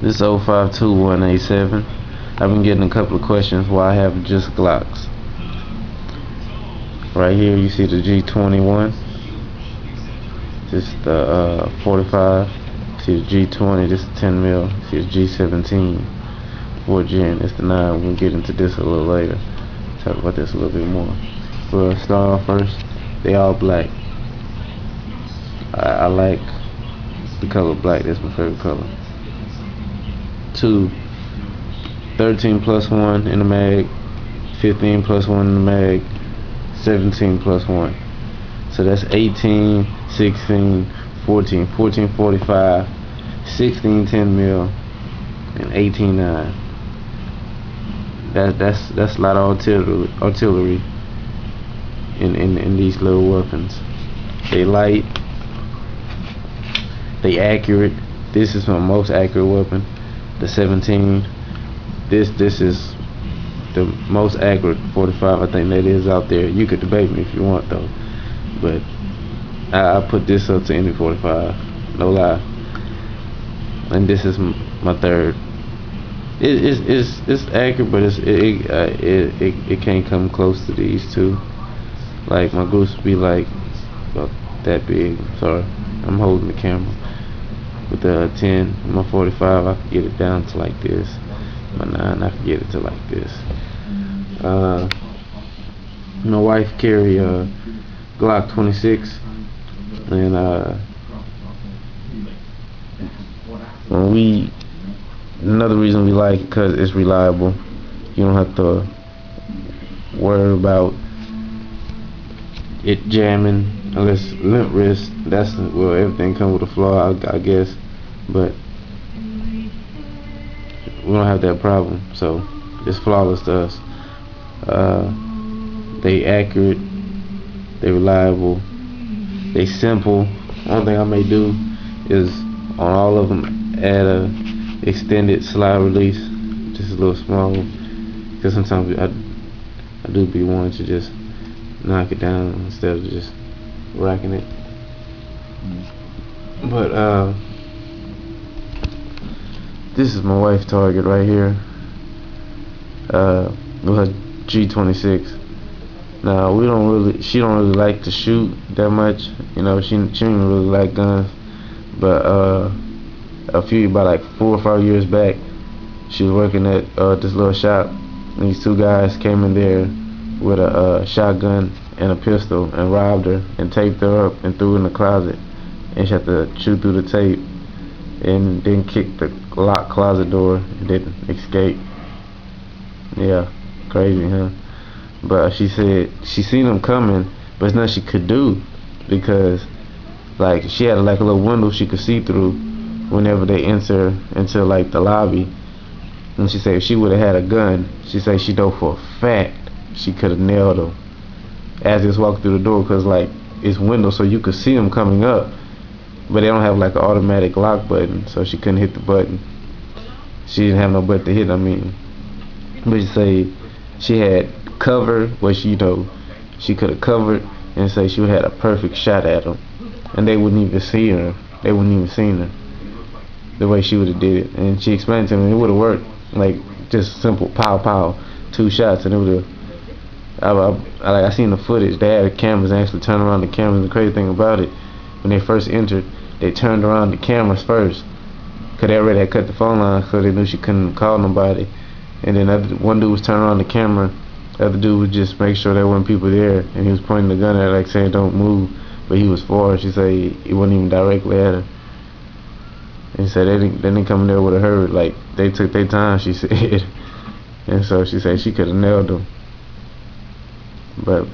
This 052187. I've been getting a couple of questions why I have just Glocks. Right here you see the G21. This is the 45. See the G20. This is 10 mil. See the G17. 4 Gen. It's the 9. We'll get into this a little later. Talk about this a little bit more. We'll start off first. They all black. I like the color black. That's my favorite color. 2, 13 plus 1 in the mag, 15 plus 1 in the mag, 17 plus 1. So that's 18, 16, 14, 14, 45, 16, 10 mil, and 18, 9. That's a lot of artillery in these little weapons. They light, they accurate. This is my most accurate weapon. The 17. This is the most accurate 45 I think that is out there. You could debate me if you want though, but I put this up to any 45, no lie. And this is my third. It's accurate, but it can't come close to these two. Like my goose be like about that big. Sorry, I'm holding the camera. With the 10, my 45, I can get it down to like this. My 9, I can get it to like this. My wife carry a Glock 26, and another reason we like it because it's reliable. You don't have to worry about it jamming. Unless limp wrist, that's well, everything comes with a flaw, I guess, but we don't have that problem, so it's flawless to us. They accurate, they reliable, they simple. One thing I may do is on all of them add a extended slide release, just a little small one, because sometimes I do be wanting to just knock it down instead of just racking it. But this is my wife's target right here, with her G26. Now she don't really like to shoot that much, you know. She don't really like guns, but about like 4 or 5 years back, she was working at this little shop, and these two guys came in there with a shotgun and a pistol and robbed her and taped her up and threw her in the closet, and she had to shoot through the tape and then kick the locked closet door and then escape. Yeah, crazy, huh? But she said she seen them coming, but there's nothing she could do because like she had like a little window she could see through whenever they enter into like the lobby. And she said if she would have had a gun, she said she know for a fact she could have nailed them as they walked through the door, because like it's windows so you could see them coming up, but they don't have like an automatic lock button, so she couldn't hit the button. She didn't have no button to hit, I mean. But she say she had cover where she could have covered, and say she had a perfect shot at them and they wouldn't even see her. They wouldn't even seen her the way she would have did it. And she explained to me it would have worked, like just simple pow pow, 2 shots, and it would have. I seen the footage. They had the cameras and actually turned around the cameras. The crazy thing about it, when they first entered, they turned around the cameras first, because they already had cut the phone line, so they knew she couldn't call nobody. And then one dude was turning around the camera, the other dude would just make sure there weren't people there, and he was pointing the gun at her like saying don't move, but he was far her. She said he wasn't even directly at her. And she said they didn't come in there with a hurry, like they took their time, she said. And so she said she could have nailed them. But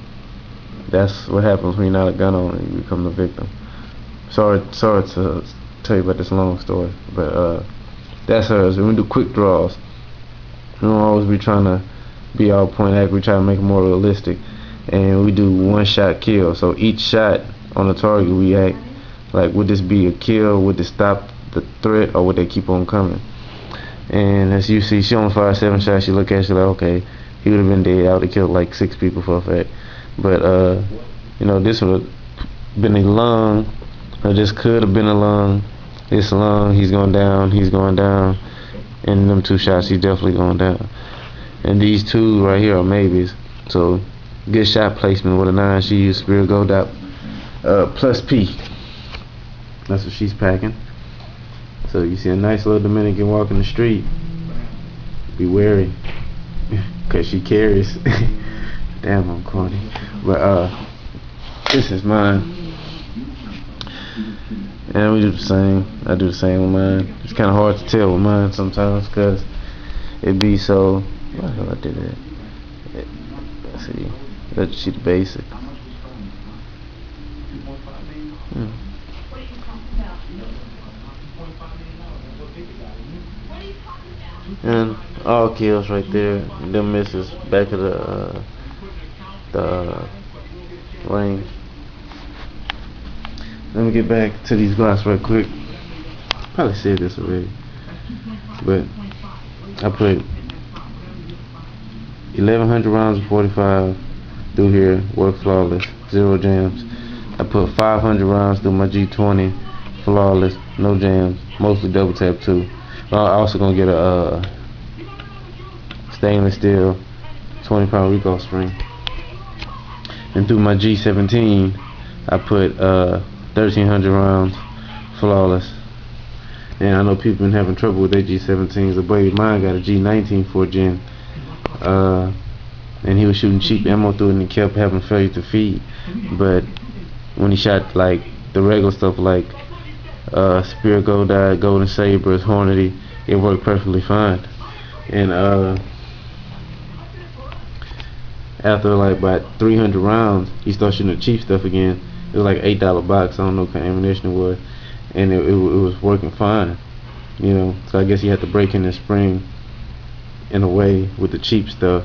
that's what happens when you're not a gun owner, you become the victim. Sorry to tell you about this long story, but that's hers. When we do quick draws, we don't always be trying to be all point accurate. We try to make it more realistic, and we do 1-shot kill. So each shot on the target, we act like, would this be a kill? Would this stop the threat, or would they keep on coming? And as you see, she only fired 7 shots. She look at it, she like, okay, he would have been dead. I would have killed like 6 people for a fact. But you know, this would have been a lung, or this could have been a lung. It's long. He's going down. He's going down. And them 2 shots, he's definitely going down. And these 2 right here are maybes. So good shot placement with a 9. She used Spirit Gold Dot plus P. That's what she's packing. So you see a nice little Dominican walking the street. Be wary, cause she carries. Damn, I'm corny. But this is mine. And we do the same. I do the same with mine. It's kind of hard to tell with mine sometimes, cause it be so. Why the hell I did that? Let's see. Let's see the basic. And all kills right there. And them misses back of the range. Let me get back to these Glocks right quick. Probably said this already, but I put 1,100 rounds of 45 through here, work flawless, 0 jams. I put 500 rounds through my G20, flawless, no jams, mostly double tap too. I'm also gonna get a stainless steel 20-pound recoil spring. And through my G17, I put 1,300 rounds, flawless. And I know people been having trouble with their G17s. A buddy of mine got a G19 4th gen, and he was shooting cheap ammo through it and he kept having failure to feed. But when he shot like the regular stuff like Spirit Gold Dot, Golden Sabers, Hornady, it worked perfectly fine. And after like about 300 rounds, he started shooting the cheap stuff again. It was like $8 box. I don't know what kind of ammunition it was, and it was working fine, you know. So I guess he had to break in the spring in a way with the cheap stuff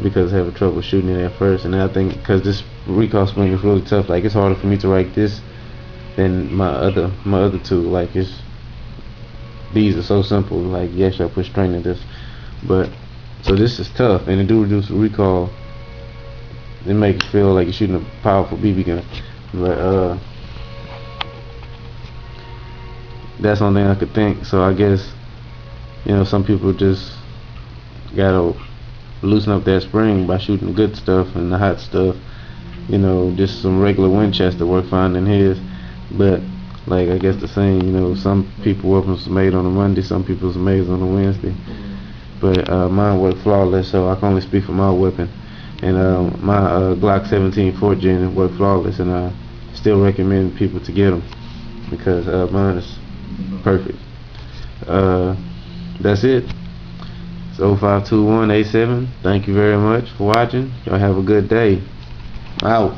because having trouble shooting it at first. And I think because this recoil spring is really tough, like it's harder for me to write this than my other 2. Like these are so simple. Like yes, I put strain in this, but so this is tough, and it do reduce the recoil. It makes you feel like you're shooting a powerful BB gun, but that's the only thing I could think. So I guess, you know, some people just gotta loosen up that spring by shooting the good stuff and the hot stuff. You know, just some regular Winchester work fine than his. But like I guess the same, you know, some people weapons are made on a Monday, some people's made on a Wednesday. But mine worked flawless, so I can only speak for my weapon. And my Glock 17 4th gen worked flawless, and I still recommend people to get them because mine is perfect. That's it. It's 052187. Thank you very much for watching. Y'all have a good day. Out.